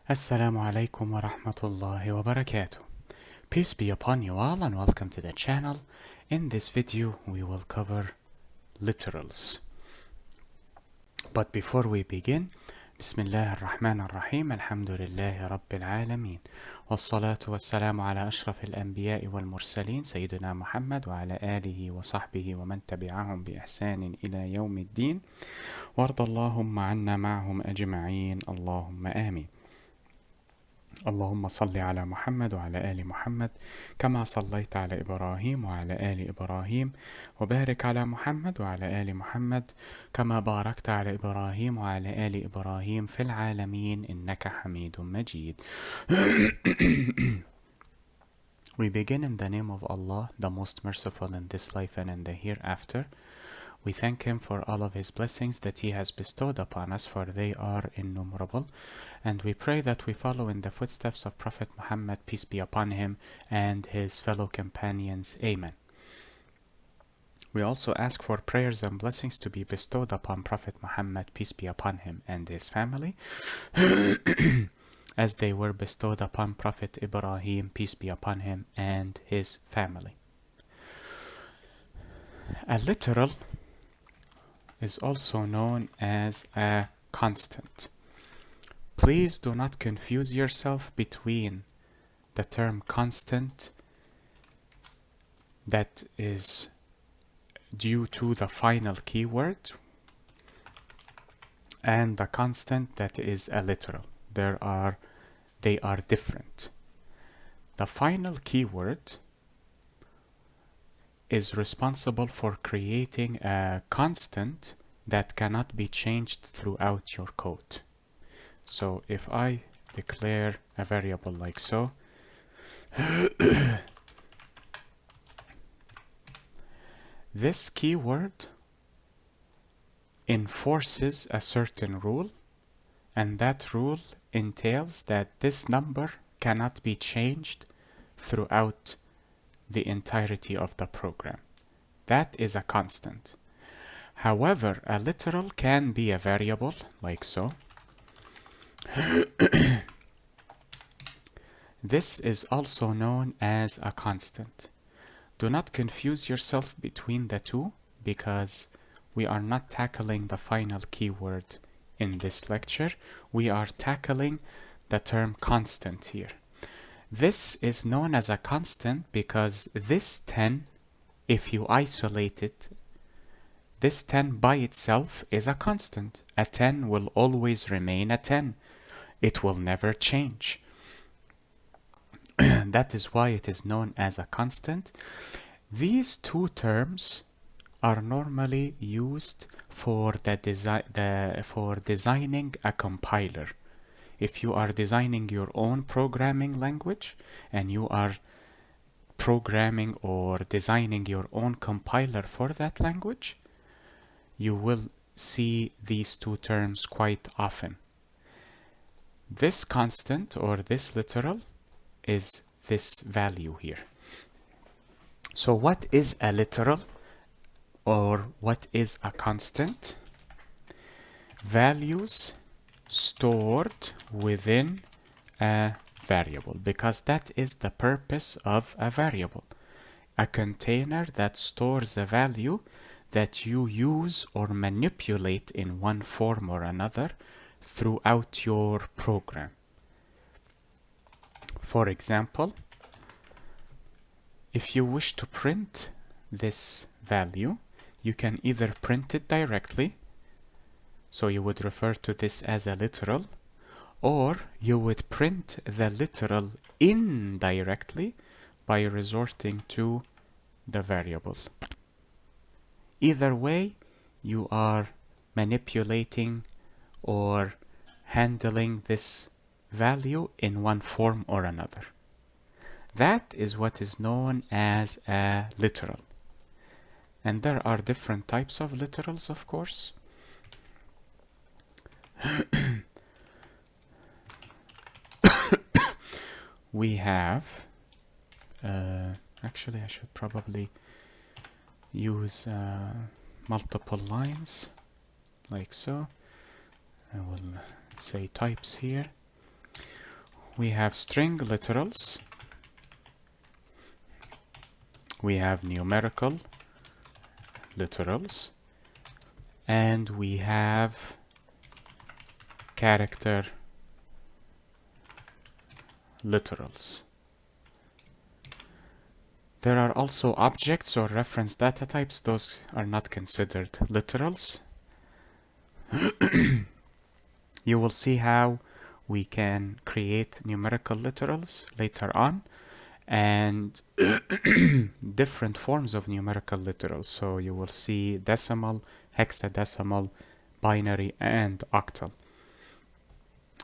Assalamu alaikum wa rahmatullahi wa barakatuh. Peace be upon you all and welcome to the channel. In this video we will cover literals. But before we begin, Bismillah ar-Rahman ar-Rahim, Alhamdulillahi Rabbil Alameen. Wassalatu wassalamu ala ashraf al-anbiya'i wal-mursaleen, Sayyidina Muhammad wa ala alihi wa sahbihi wa man tabi'ahum bi ihsanin ila yawmiddin. Warda Allahumma anna ma'hum ajma'een, Allahumma ameen. اللهم صل على محمد وعلى آل محمد كما صليت على إبراهيم وعلى آل إبراهيم وبارك على محمد وعلى آل محمد كما باركت على إبراهيم وعلى آل إبراهيم في العالمين إنك حميد مجيد. We begin in the name of Allah, the most merciful in this life and in the hereafter. We thank Him for all of His blessings that He has bestowed upon us, for they are innumerable. And we pray that we follow in the footsteps of Prophet Muhammad, peace be upon him, and his fellow companions. Amen. We also ask for prayers and blessings to be bestowed upon Prophet Muhammad, peace be upon him, and his family, as they were bestowed upon Prophet Ibrahim, peace be upon him, and his family. A literal is also known as a constant. Please do not confuse yourself between the term constant that is due to the final keyword and the constant that is a literal. They are different. The final keyword is responsible for creating a constant that cannot be changed throughout your code. So if I declare a variable like so, this keyword enforces a certain rule, and that rule entails that this number cannot be changed throughout the entirety of the program. That is a constant. However, a literal can be a variable like so. This is also known as a constant. Do not confuse yourself between the two, because we are not tackling the final keyword in this lecture. We are tackling the term constant here. This is known as a constant because this 10, if you isolate it, this 10 by itself is a constant. A 10 will always remain a 10. It will never change. That is why it is known as a constant. These two terms are normally used for for designing a compiler. If you are designing your own programming language and you are programming or designing your own compiler for that language, you will see these two terms quite often. This constant or this literal is this value here. So what is a literal or what is a constant? Values stored within a variable, because that is the purpose of a variable. A container that stores a value that you use or manipulate in one form or another throughout your program. For example, if you wish to print this value, you can either print it directly, so you would refer to this as a literal, or you would print the literal indirectly by resorting to the variable. Either way, you are manipulating or handling this value in one form or another. That is what is known as a literal. And there are different types of literals, of course. We have, actually I should probably use multiple lines like so. I will say types here. we have string literals, we have numerical literals, and we have character literals. There are also objects or reference data types. Those are not considered literals. You will see how we can create numerical literals later on, and different forms of numerical literals. So you will see decimal, hexadecimal, binary, and octal.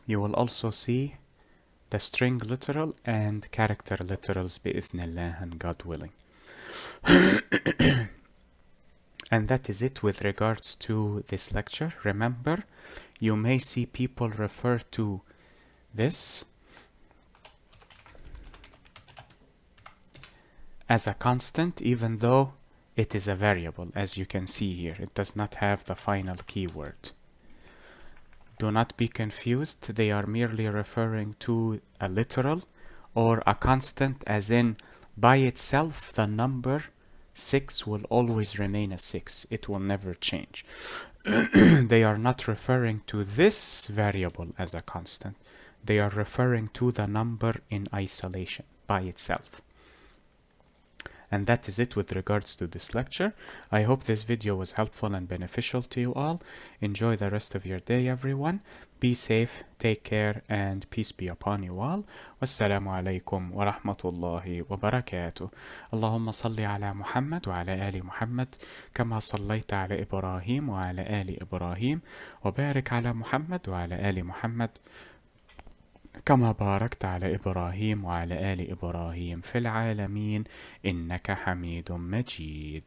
You will also see the string literal and character literals بإذن and God willing. And that is it with regards to this lecture. Remember, you may see people refer to this as a constant, even though it is a variable. As you can see here, it does not have the final keyword. Do not be confused. They are merely referring to a literal or a constant, as in by itself the number 6 will always remain a 6. It will never change. They are not referring to this variable as a constant. They are referring to the number in isolation by itself. And that is it with regards to this lecture. I hope this video was helpful and beneficial to you all. Enjoy the rest of your day, everyone. Be safe, take care, and peace be upon you all. Wassalamu alaikum wa rahmatullahi wa barakatuh. Allahumma salli ala Muhammad wa ala ali Muhammad kama sallaita ala Ibrahim wa ala ali Ibrahim wa barik ala Muhammad wa ala ali Muhammad كما باركت على إبراهيم وعلى آل إبراهيم في العالمين إنك حميد مجيد.